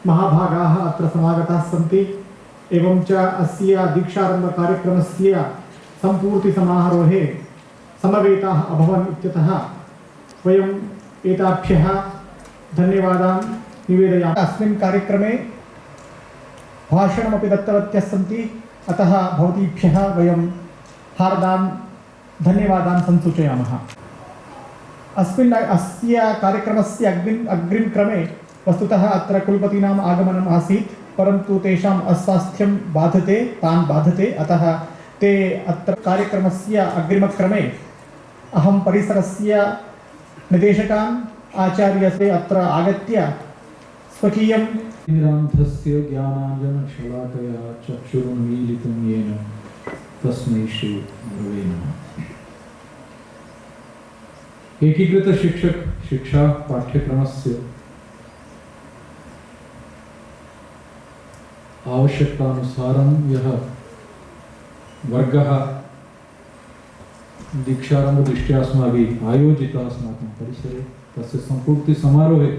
महाभागाः अत्र समागताः सन्ति। एवं च अस्य दीक्षारम्भ कार्यक्रमस्य सम्पूर्तिसमारोहे समवेताः अभवन् इत्यतः वयम् एताभ्यः धन्यवादान् निवेदयामः। अस्मिन् कार्यक्रमे भाषणमपि दत्तवत्यः सन्ति, अतः भवतीभ्यः वयं हार्दान् धन्यवादान् संसूचयामः। अस्य कार्यक्रमस्य अग्रिमक्रमे वस्तुतः अत्र कुलपतीनाम् आगमनम् आसीत्, परन्तु तेषाम् अस्वास्थ्यं तान् बाधते, अतः ते अत्र कार्यक्रमस्य अग्रिमक्रमे अहं परिसरस्य निदेशकान् आचार्यस्य अत्र आगत्य स्वकीयं निरान्धस्य ज्ञानाञ्जनशलाकया चक्षुरुन्मीलितं येन तस्मै श्री गुरवे नमः। एकीकृत शिक्षा पाठ्यक्रमस्य आवश्यकतानुसारं यः वर्गः दीक्षारम्भदृष्ट्या अस्माभिः आयोजितः अस्माकं परिसरे, तस्य सम्पूर्तिसमारोहे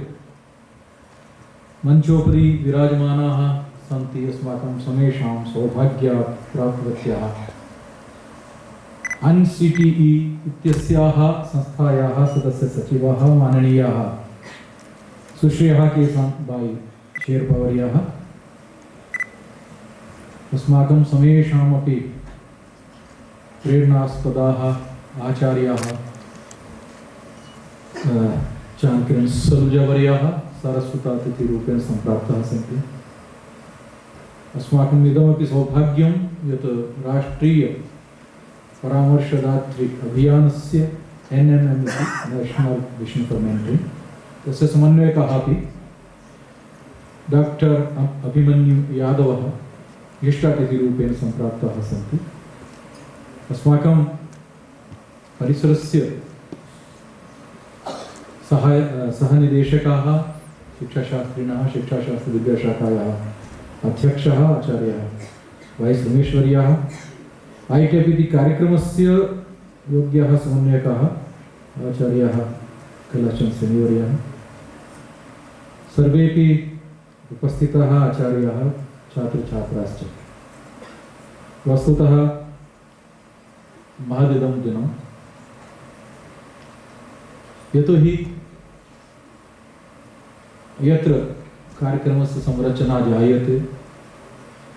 मंचोपरि विराजमानाः सन्ति अस्माकं समेषां सौभाग्यात् प्राप्तवत्याः NCTE इत्यस्याः संस्थायाः सदस्य सचिवाः माननीयाः सुश्रियः केसान्बाई शेर्पावर्याः, अस्माकं समेषामपि प्रेरणास्पदाः आचार्याः चाणक्यन् सलूजावर्याः सारस्वतातिथिरूपेण सम्प्राप्ताः सन्ति। अस्माकम् इदमपि सौभाग्यं यत् राष्ट्रीय परामर्शदात्री अभियानस्य NMM national mission for mentoring तस्य समन्वयकः अपि डॉक्टर अभिमन्यु यादवः ज्येष्ठातिथिरूपेण सम्प्राप्ताः सन्ति। अस्माकं परिसरस्य सहनिदेशकाः शिक्षाशास्त्रिणः शिक्षाशास्त्रविद्याशाखायाः अध्यक्षः आचार्यः वाई रमेश्वर्याः, ITPT कार्यक्रमस्य योग्यः समन्वयकः आचार्यः कलाचन्द् सेनिवर्यः, सर्वेपि उपस्थिताः आचार्याः छात्रछात्राश्च। वस्तुतः महदिदं दिनं, यतोहि यत्र कार्यक्रमस्य संरचना जायते,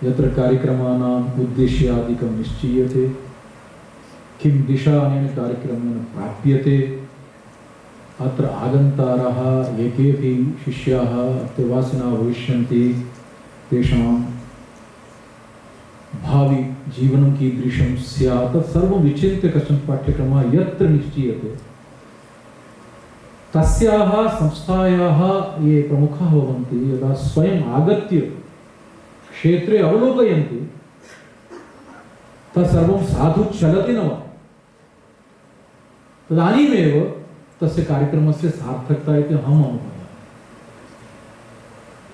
यत्र कार्यक्रमाणाम् उद्देश्यादिकं निश्चीयते, किं दिशा अनेन कार्यक्रमेण प्राप्यते, अत्र आगन्तारः ये केऽपि शिष्याः अत्यवासिनः भविष्यन्ति, तेषां भावि जीवनं कीदृशं स्यात् तत्सर्वं विचिन्त्य कश्चन पाठ्यक्रमः यत्र निश्चीयते, तस्याः संस्थायाः ये प्रमुखाः भवन्ति यदा स्वयम् आगत्य क्षेत्रे अवलोकयन्ति तत्सर्वं साधु चलति न वा, तदानीमेव तस्य कार्यक्रमस्य सार्थकता इति अहम् अनुभवामि।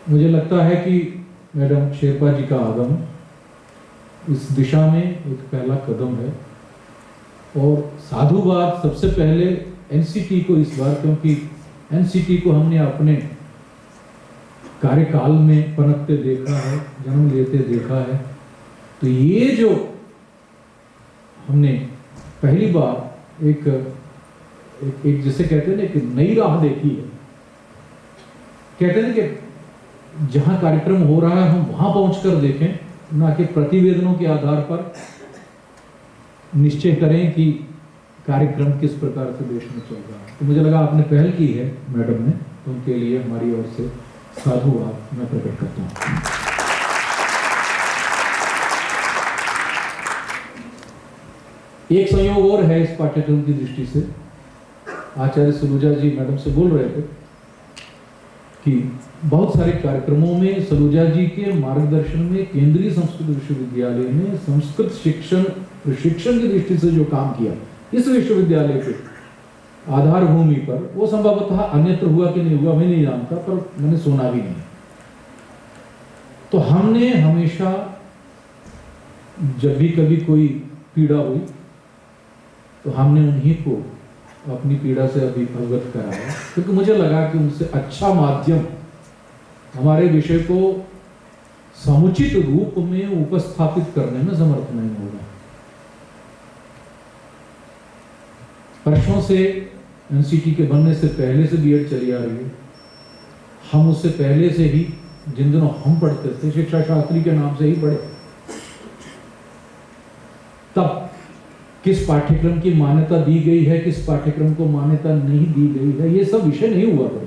मुझे लगता है कि मैडम शेरपा जी का आगमन इस दिशा में एक पहला कदम है, और साधुवाद सबसे पहले NCT को इस बार, क्योंकि NCT को हमने अपने कार्यकाल में पनपते देखा है, जन्म लेते देखा है, तो ये जो हमने पहली बार एक जिसे कहते हैं ना कि नई राह देखी है, कहते हैं कि जहां कार्यक्रम हो रहा है हम वहां पहुंचकर देखें, ना कि प्रतिवेदनों के आधार पर निश्चय करें कि कार्यक्रम किस प्रकार से देश में चल रहा है। तो मुझे लगा आपने पहल की है मैडम ने, तो उनके लिए हमारी ओर से साधुवाद मैं प्रकट करता हूँ। एक संयोग और है इस पाठ्यक्रम की दृष्टि से, आचार्य सलूजा जी मैडम से बोल रहे थे कि बहुत सारे कार्यक्रमों में सलूजा जी के मार्गदर्शन में केंद्रीय संस्कृत विश्वविद्यालय ने संस्कृत शिक्षण प्रशिक्षण की दृष्टि से जो काम किया इस विश्वविद्यालय के आधार भूमि पर, वो संभवतः अन्यत्र हुआ कि नहीं हुआ मैं नहीं जानता, पर मैंने सुना भी नहीं। तो हमने हमेशा जब भी कभी कोई पीड़ा हुई तो हमने उन्हीं को अपनी पीड़ा से अभी अवगत कराया, क्योंकि मुझे लगा कि उनसे अच्छा माध्यम हमारे विषय को समुचित रूप में उपस्थापित करने में समर्थ नहीं होगा। वर्षों से एनसीटी के बनने से पहले से बीएड चली आ रही है। हम उससे पहले से ही, जिन दिनों हम पढ़ते थे, शिक्षा शास्त्री के नाम से ही पढ़े। तब किस पाठ्यक्रम की मान्यता दी गई है, किस पाठ्यक्रम को मान्यता नहीं दी गई है, ये सब विषय नहीं हुआ करते।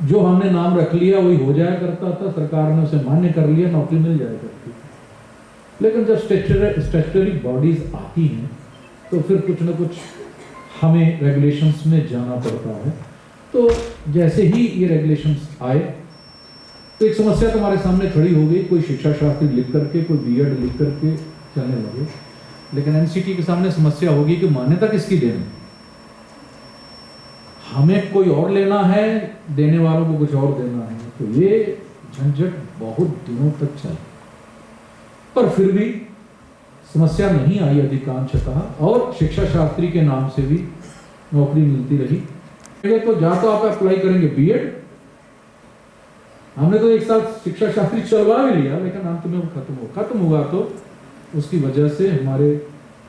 जो हमने नाम रख लिया वही हो जाया करता था, सरकार ने उसे मान्य कर लिया, नौकरी मिल जाया करती थी। लेकिन जब स्टैट्यूटरी बॉडीज आती हैं तो फिर कुछ ना कुछ हमें रेगुलेशंस में जाना पड़ता है। तो जैसे ही ये रेगुलेशंस आए तो एक समस्या तुम्हारे सामने खड़ी हो गई। कोई शिक्षा शास्त्री लिख करके, कोई बीएड लिख करके चलने लगे, लेकिन एनसीटी के सामने समस्या होगी कि मान्यता किसकी देनी। हमें कोई और लेना है, देने वालों को कुछ और देना है। तो ये झंझट बहुत दिनों तक चली, पर फिर भी समस्या नहीं आई अधिकांशतः, और शिक्षा शास्त्री के नाम से भी नौकरी मिलती रही। तो या तो आप अप्लाई करेंगे बीएड, हमने तो एक साल शिक्षा शास्त्री चलवा भी लिया, लेकिन अंत में वो खत्म हुआ तो उसकी वजह से हमारे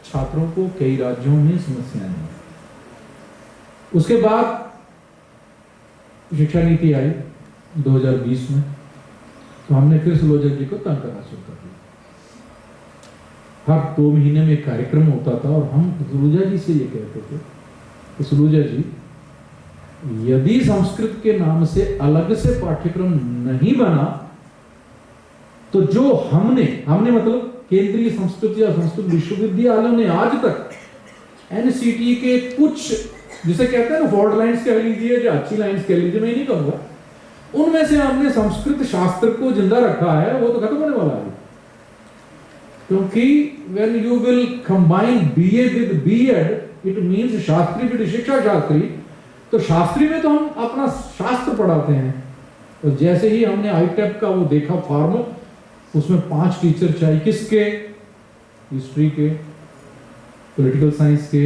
छात्रों को कई राज्यों में समस्याएं आई। उसके बाद शिक्षा नीति आई 2020 में, तो हमने फिर सुलोचक जी को तंग करना शुरू कर दिया। हर 2 महीने में एक कार्यक्रम होता था और हम सुलोचक जी से ये कहते थे कि सुलोचक जी, यदि संस्कृत के नाम से अलग से पाठ्यक्रम नहीं बना तो जो हमने मतलब केंद्रीय संस्कृत या संस्कृत विश्वविद्यालयों ने आज तक एनसीटी के कुछ, जिसे कहते हैं ना, फॉल्ट लाइंस कह लीजिए या अच्छी लाइंस कह लीजिए, मैं नहीं कहूंगा, उनमें से हमने संस्कृत शास्त्र को जिंदा रखा है, वो तो खत्म होने वाला है। क्योंकि when you will combine BA with B.Ed, it means Shastri with शिक्षा शास्त्री, तो शास्त्री में तो हम अपना शास्त्र पढ़ाते हैं। तो जैसे ही हमने आईटेप का वो देखा फॉर्म, उसमें 5 टीचर चाहिए, किसके? हिस्ट्री के, पॉलिटिकल साइंस के,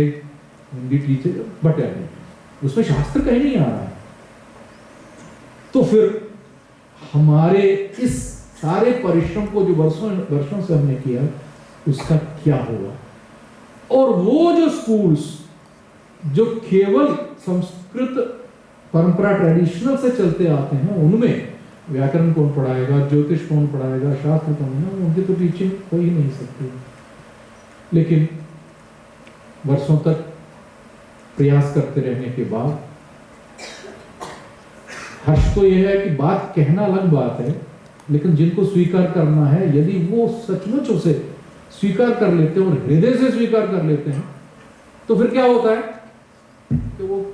हिंदी टीचर, बट उसमें शास्त्र कहीं नहीं आ रहा है। तो फिर हमारे इस सारे परिश्रम को जो वर्षों से हमने किया, उसका क्या होगा? और वो जो स्कूल्स जो केवल संस्कृत परंपरा ट्रेडिशनल से चलते आते हैं, उनमें व्याकरण कौन पढ़ाएगा, ज्योतिष कौन पढ़ाएगा, शास्त्र कौन है, उनकी तो टीचिंग हो ही नहीं सकती। लेकिन वर्षों तक प्रयास करते रहने के बाद हर्ष तो यह है कि बात कहना अलग बात है, लेकिन जिनको स्वीकार करना है, यदि वो सचमुच उसे स्वीकार कर लेते हैं और हृदय से स्वीकार कर लेते हैं, तो फिर क्या होता है कि वो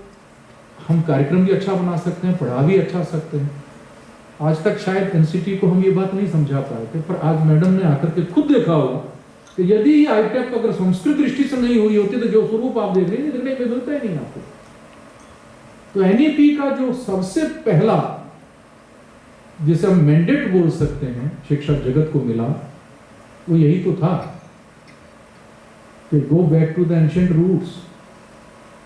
हम कार्यक्रम भी अच्छा बना सकते हैं, पढ़ा भी अच्छा सकते हैं। आज तक शायद एनसीटी को हम ये बात नहीं समझा पाए थे, पर आज मैडम ने आकर के खुद देखा होगा कि यदि ये आईटेप अगर संस्कृत दृष्टि से नहीं हुई होती तो जो स्वरूप आप देख रहे हैं देखने में मिलता ही नहीं आपको। तो एनईपी का जो सबसे पहला, जिसे हम मैंडेट बोल सकते हैं, शिक्षा जगत को मिला, वो यही तो था कि go back to the ancient roots,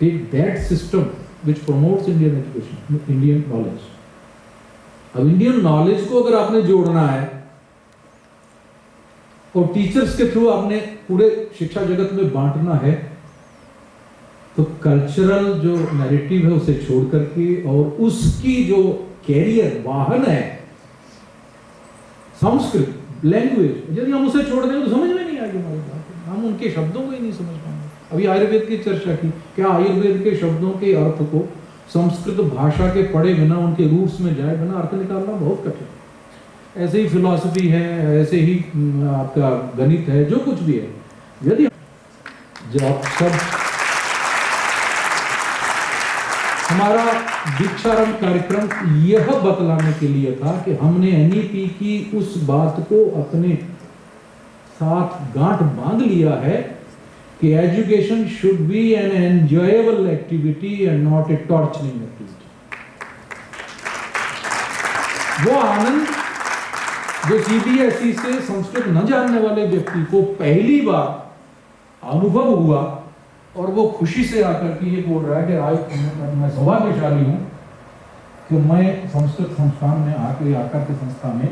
take that system which promotes Indian education, Indian knowledge. अब इंडियन नॉलेज को अगर आपने जोड़ना है और टीचर्स के थ्रू आपने पूरे शिक्षा जगत में बांटना है, तो कल्चरल जो नैरेटिव है उसे छोड़ करके, और उसकी जो कैरियर वाहन है संस्कृत लैंग्वेज, यदि हम उसे छोड़ देंगे तो समझ में नहीं आएगी हमारी बात, हम उनके शब्दों को ही नहीं समझ पाएंगे। अभी आयुर्वेद की चर्चा की, क्या आयुर्वेद के शब्दों के अर्थ को संस्कृत भाषा के पढ़े बिना, उनके रूट्स में जाए बिना अर्थ निकालना बहुत कठिन। ऐसे ही फिलॉसफी है, ऐसे ही आपका गणित है, जो कुछ भी है, यदि जब आप सब, हमारा दीक्षारंभ कार्यक्रम यह बतलाने के लिए था कि हमने एनईपी की उस बात को अपने साथ गांठ बांध लिया है कि education should be an enjoyable activity and not a torturing activity. वो आनंद जो सीबीएसई से संस्कृत न जानने वाले व्यक्ति को पहली बार अनुभव हुआ, और वो खुशी से आकर के ये बोल रहा है कि आज मैं सौभाग्यशाली हूं कि मैं संस्कृत संस्थान में आकर के संस्था में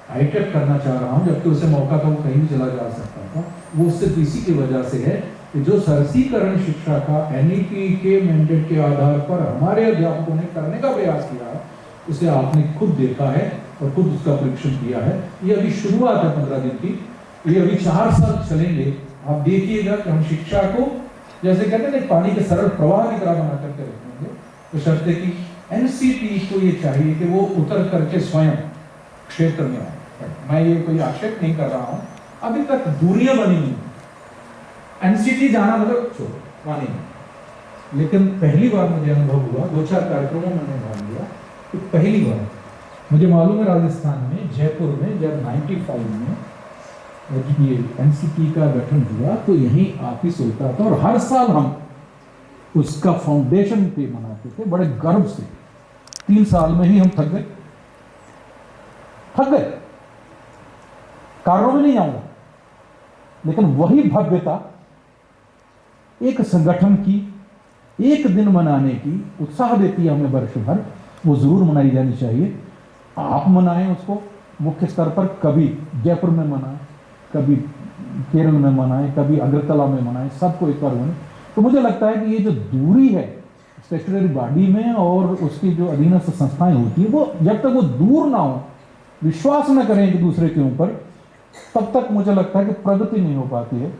हाईटेक करना चाह रहा हूँ, जबकि उसे मौका था वो कहीं भी चला जा सकता था। वो सिर्फ इसी की वजह से है कि जो सरसीकरण शिक्षा का NEP के मैंडेट के आधार पर हमारे अध्यापकों ने करने का प्रयास किया है, उसे आपने खुद देखा है और खुद उसका परीक्षण किया है। ये अभी शुरुआत है 15 दिन की, ये अभी 4 साल चलेंगे। आप देखिएगा कि हम शिक्षा को जैसे कहते हैं पानी के सरल प्रवाह की तरह बना करके रखेंगे, तो शर्त है कि NCT को ये चाहिए कि वो उतर करके स्वयं क्षेत्र में आए। मैं ये कोई आक्षेप नहीं कर रहा हूँ, अभी तक दूरियां बनी नहीं। NCT जाना मतलब छोड़ो मानी नहीं, लेकिन पहली बार मुझे अनुभव हुआ, 2-4 कार्यक्रमों में मैंने भाग लिया, तो पहली बार मुझे मालूम है राजस्थान में जयपुर में जब 95 में जब ये NCT का गठन हुआ तो यहीं ऑफिस होता था और हर साल हम उसका फाउंडेशन पे मनाते थे बड़े गर्व से। 3 साल में ही हम थक गए, कारणों में नहीं जाऊंगा, लेकिन वही भव्यता एक संगठन की एक दिन मनाने की उत्साह देती है हमें वर्ष भर, वो जरूर मनाई जानी चाहिए। आप मनाएं उसको मुख्य स्तर पर, कभी जयपुर में मनाएं, कभी केरल में मनाएं, कभी अगरतला में मनाएं, सबको एक बार बने। तो मुझे लगता है कि ये जो दूरी है स्टैट्यूटरी बॉडी में और उसकी जो अधीनस्थ संस्थाएं होती है, वो जब तक वो दूर ना हो, विश्वास न करें एक दूसरे के ऊपर, तब तक मुझे लगता है कि प्रगति नहीं हो पाती है।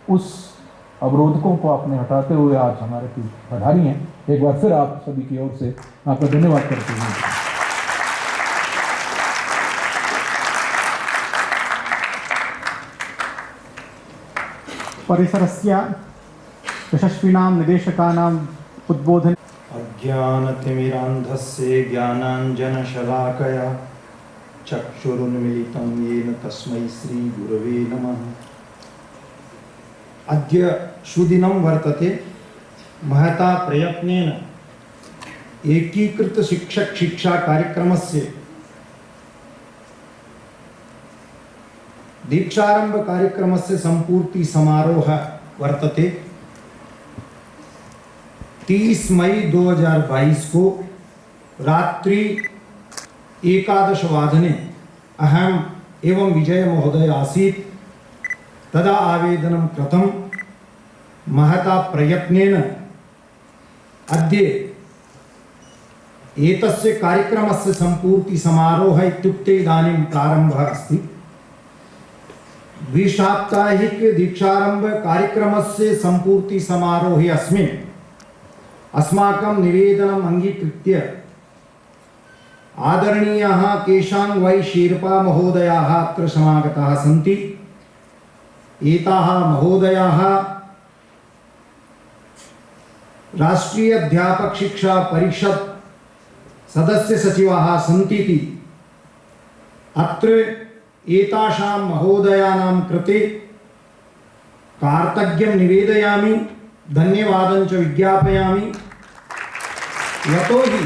उस अवरोधकों को आपने हटाते हुए आज हमारे पधारी हैं, एक बार फिर आप सभी की ओर से आपका धन्यवाद करते हैं। परिसरस्य यशस्विनां निदेशकानाम् उद्बोधन। अज्ञानतिमिरान्धस्य ज्ञानाञ्जनशलाकया चक्षुरुन्मीलितं येन तस्मै श्रीगुरवे नमः। अद्य सुदिनं वर्तते। महता प्रयत्नेन एकीकृत शिक्षक शिक्षा कार्यक्रमस्य दीक्षारंभ कार्यक्रमस्य संपूर्ति समारोह वर्तते। 30 मई 2022 को रात्रि 11:15 अहम एवं विजय महोदय आसीत्। तदा आवेदनं कृतं। महता प्रयत्नेन अद्य एतस्य कार्यक्रमस्य संपूर्ति समारोह इत्युक्ते इदानीं प्रारम्भः अस्ति। द्विसाप्ताहिक दीक्षारंभ कार्यक्रमस्य संपूर्ति समारोहे अस्मिन् अस्माकं निवेदनम् अंगीकृत्य आदरणीयाः केशांग वै शेर्पा महोदयाः अत्र समागताः सन्ति। एताः महोदयाः राष्ट्रीय अध्यापक शिक्षा परिषद सदस्य सचिवाः सन्तीति अत्र एतासां महोदयानां कृते कार्तज्ञं निवेदयामि, धन्यवादं च विज्ञापयामि। यतोहि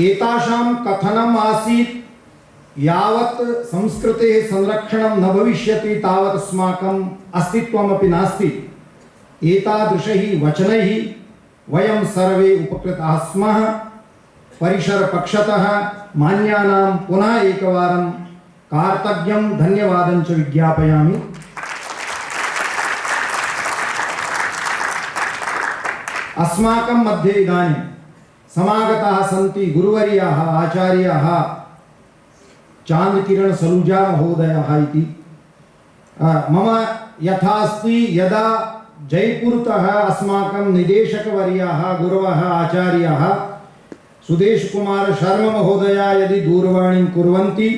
एतासां कथनम् आसीत् यावत् संस्कृतेः संरक्षणं न भविष्यति तावत् अस्माकम् अस्तित्वमपि नास्ति। एतादृशैः वचनैः वयं सर्वे उपकृताः स्मः। परिसरपक्षतः मान्यानां पुनः एकवारं कार्तज्ञं धन्यवादं च विज्ञापयामि। अस्माकं मध्ये इदानीं समागताः सन्ति गुरुवर्याः आचार्याः चांद्रकिरण सलूजा महोदयः इति। मम यथा अस्ति, यदा जयपुरतः अस्माकं निदेशकवर्याः गुरवः आचार्याः सुदेश कुमार शर्मा महोदया यदि दूरवाणीं कुर्वन्ति,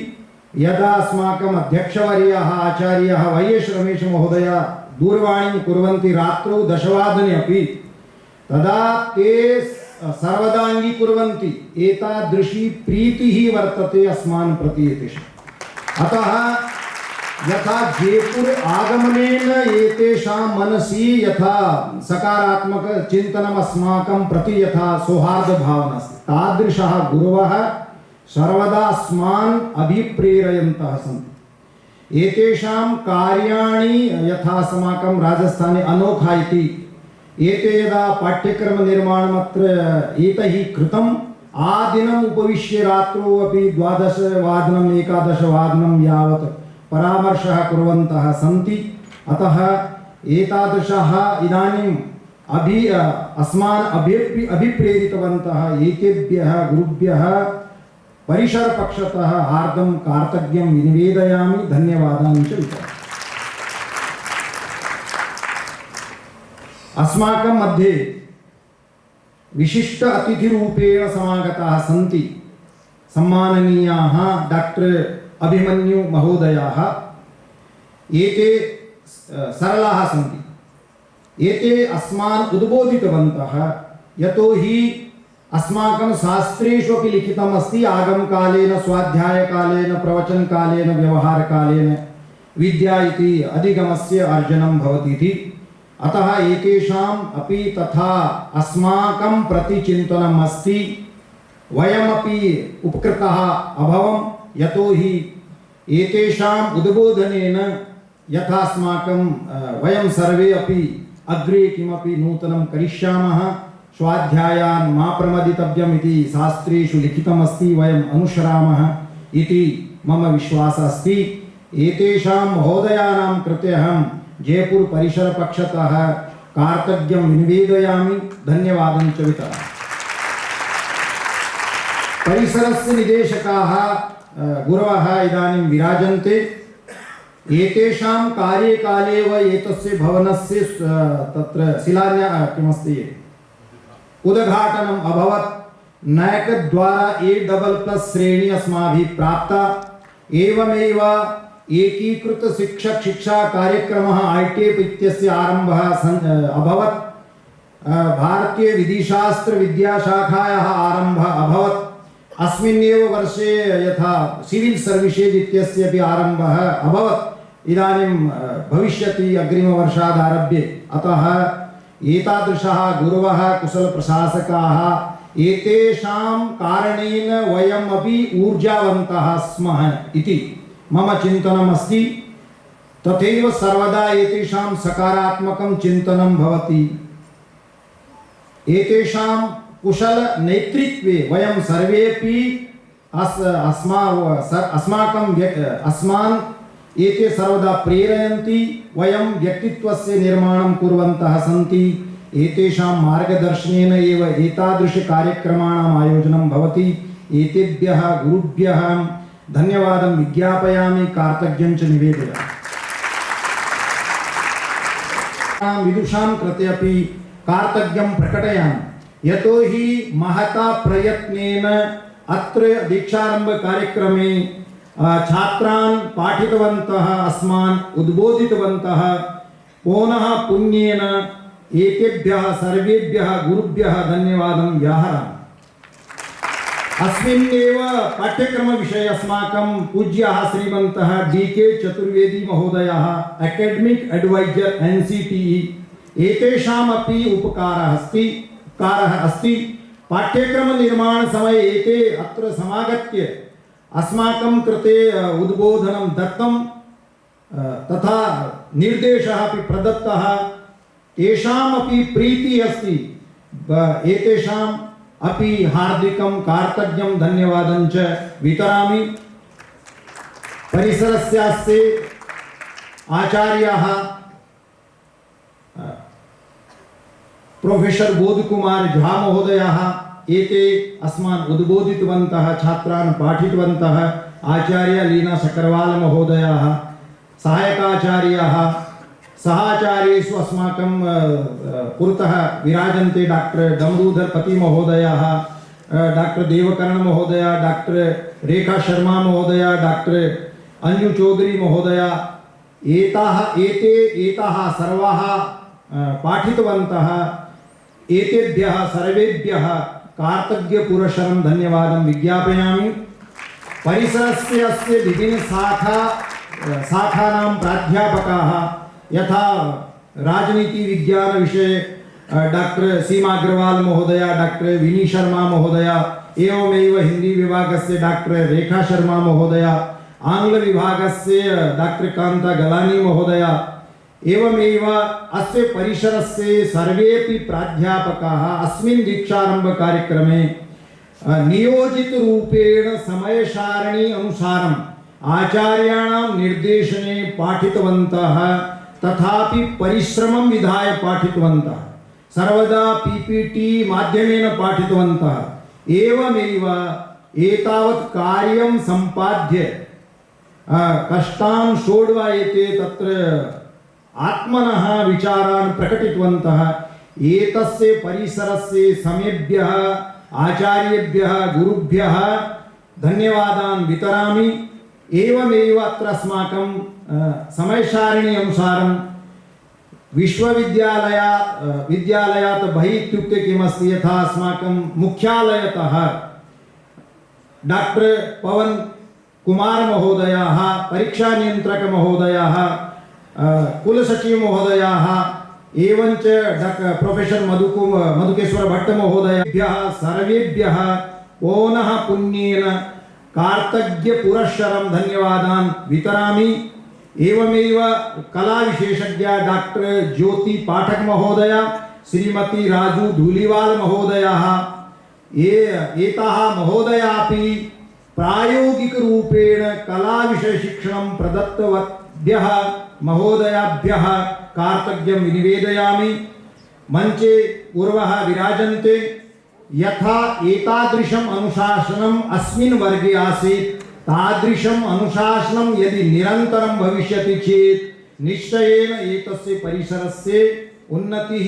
यदा अस्माकम् अध्यक्षवर्याः आचार्याः वैएस् रमेश महोदया दूरवाणीं कुर्वन्ति रात्रौ 10:00 अपि, तदा ते सर्वदा अङ्गीकुर्वन्ति। एतादृशी प्रीतिः वर्तते अस्मान् प्रति एतेषाम्। अतः यथा जयपुर आगमनेन एतेषां मनसि यथा सकारात्मक चिन्तनम् अस्माकं प्रति यथा सौहार्दभावना अस्ति, तादृशः गुरवः सर्वदा अस्मान् अभिप्रेरयन्तः सन्ति। एतेषां कार्याणि यथा अस्माकं राजस्थाने अनोखा इति एते यदा पाठ्यक्रमनिर्माणमत्र एतैः कृतम् आदिनम् उपविश्य रात्रौ अपि 12वादनं 11वादनं यावत् परामर्शः कुर्वन्तः सन्ति। अतः एतादृशः इदानीम् अस्मान् अभिप्रेरितवन्तः एतेभ्यः गुरुभ्यः परिसरपक्षतः हार्दं कार्तज्ञं निवेदयामि। धन्यवादान् च वितरामि। अस्माकं मध्ये विशिष्ट अतिथिरूपेण समागताः सन्ति सम्माननीयाः डॉक्टर अभिमन्यु महोदयाः। एते सरलाः सन्ति। एते अस्मान् उद्बोधितवन्तः, यतोहि अस्माकं शास्त्रेषु अपि लिखितमस्ति आगमकालेन स्वाध्यायकालेन प्रवचनकालेन व्यवहारकालेन विद्या इति अधिगमस्य अर्जनं भवति इति। अतः एतेषाम् अपि तथा अस्माकं प्रति चिन्तनम् अस्ति। वयमपि उपकृताः अभवं, यतोहि एतेषाम् उद्बोधनेन यथा अस्माकं वयं सर्वे अपि अग्रे किमपि नूतनं करिष्यामः। स्वाध्यायान् मा प्रमदितव्यम् इति शास्त्रेषु लिखितमस्ति, वयम् अनुसरामः इति मम विश्वासः अस्ति। एतेषां महोदयानां कृते अहं जयपुर परिसरपक्षतः कार्तज्ञं निवेदयामि। धन्यवादं च वितरामि। परिसरस्य निदेशकाः गुरवः इदानीं विराजन्ते। एतेषां कार्यकाले एव एतस्य भवनस्य तत्र किमस्ति उद्घाटनम् अभवत्। नायकद्वारा A++ श्रेणी अस्माभिः प्राप्ता। एवमेव एकीकृत शिक्षक शिक्षा कार्यक्रमः ITEP इत्यस्य आरम्भः अभवत्। भारतीय विधिशास्त्र विद्याशाखायाः आरम्भः अभवत्। अस्मिन्नेव वर्षे यथा सिविल सर्विसेज इत्यस्य अपि आरम्भः अभवत्। इदानीं भविष्यति अग्रिमवर्षादारभ्य। अतः एतादृशः गुरवः कुशलप्रशासकाः, एतेषां कारणेन वयमपि ऊर्जावन्तः स्मः इति मम चिन्तनम् अस्ति। तथैव सर्वदा एतेषां सकारात्मकं चिन्तनं भवति। एतेषां कुशल नेतृत्वे वयं सर्वेपि अस्मान् एते सर्वदा प्रेरयन्ति। वयं व्यक्तित्वस्य निर्माणं कुर्वन्तः सन्ति। एतेषां मार्गदर्शनेन एव एतादृशकार्यक्रमाणाम् आयोजनं भवति। एतेभ्यः गुरुभ्यः धन्यवादं विज्ञापयामि, कार्तज्ञं च निवेदयामि। विदुषां कृते अपि कार्तज्ञं प्रकटयामि, यतोहि महता प्रयत्नेन अत्र दीक्षारंभ कार्यक्रमे छात्रान् पाठितवन्तः, अस्मान् उद्बोधितवन्तः। पुनः पुण्येन एतेभ्यः सर्वेभ्यः गुरुभ्यः धन्यवादं व्याहरामि। अस्मिन्नेव पाठ्यक्रमविषये अस्माकं पूज्याः श्रीमन्तः DK चतुर्वेदी महोदयः एकेडमिक एडवाइजर NCTE, एतेषामपि उपकारः अस्ति। पाठ्यक्रमनिर्माणसमये एते अत्र समागत्य अस्माकं कृते उद्बोधनं दत्तं, तथा निर्देशः अपि प्रदत्तः। तेषामपि प्रीतिः अस्ति। एतेषाम् अपि हार्दिकं कार्तज्ञं धन्यवादं च वितरामि। परिसरस्यास्य आचार्याः प्रोफेसर बोधकुमार झा महोदयाः, एते अस्मान् उद्बोधितवन्तः, छात्रान् पाठितवन्तः। आचार्य लीना सकरवाल महोदयाः, सहायकाचार्याः, सहाचार्येषु अस्माकं पुरतः विराजन्ते डॉक्टर डमरूधर पति महोदयाः, डॉक्टर देवकर्ण महोदया, डॉक्टर रेखा शर्मा महोदया, डॉक्टर अंजु चौधरी महोदया। एताः सर्वाः पाठितवन्तः। एतेभ्यः सर्वेभ्यः कार्तज्ञपुरःसरं धन्यवादं विज्ञापयामि। परिसरस्य अस्य विभिन्न शाखानां प्राध्यापकाः, यथा राजनीति विज्ञान विषये डॉक्टर सीमा अग्रवाल महोदया, डॉक्टर विनी शर्मा महोदया, एवमेव हिंदी विभागस्य डॉक्टर रेखा शर्मा महोदया, आंग्ल विभागस्य डॉक्टर कांता गलानी महोदया, एवमेव अस्य परिसरस्य सर्वेपि प्राध्यापकाः अस्मिन् दीक्षारम्भकार्यक्रमे नियोजितरूपेण समयसारिणी अनुसारम् आचार्याणां निर्देशने पाठितवन्तः, तथापि परिश्रमं विधाय पाठितवन्तः, सर्वदा पीपीटी माध्यमेन पाठितवन्तः। एवमेव एतावत् कार्यं सम्पाद्य कष्टान् सोढ्वा एते तत्र आत्मनः विचारान् प्रकटितवन्तः। एतस्य परिसरस्य समेभ्यः आचार्येभ्यः गुरुभ्यः धन्यवादान् वितरामि। एवमेव अत्र अस्माकं समयसारिणी अनुसारं विद्यालयात् बहिः इत्युक्ते किमस्ति, यथा अस्माकं मुख्यालयतः डॉक्टर पवन कुमार महोदयाः, परीक्षा नियंत्रक महोदयाः, कुलसचिव महोदयाः, एवञ्च प्रोफेसर मधुकेश्वर भट्ट महोदयेभ्यः सर्वेभ्यः पुनः पुण्येन कार्तज्ञ पुरस्सरं धन्यवादान् वितरामि। एवमेव कला विशेषज्ञा डॉक्टर ज्योति पाठक महोदया, श्रीमती राजू धूलीवाल महोदयाः, एताः महोदयापि प्रायोगिकरूपेण कला विषय शिक्षणं प्रदत्तवद्भ्यः महोदयाभ्यः कार्तज्ञं निवेदयामि। मंचे पूर्वः विराजन्ते। यथा एतादृशम् अनुशासनम् अस्मिन् वर्गे आसीत्, तादृशम् अनुशासनं यदि निरन्तरं भविष्यति चेत् निश्चयेन एतस्य परिसरस्य उन्नतिः,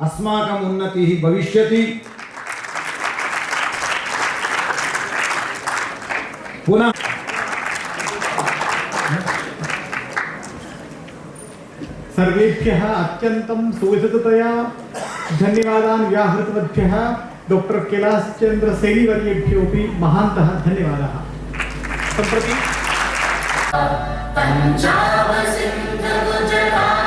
अस्माकम् उन्नतिः भविष्यति। पुनः सर्वेभ्यः अत्यन्तं सुविधतया धन्यवादान् व्याहृतवद्भ्यः डॉक्टर कैलासचंद्र सेनी वर्येभ्योऽपि महान्तः धन्यवादाः। सम्प्रति पंजाब सिंध गुजरात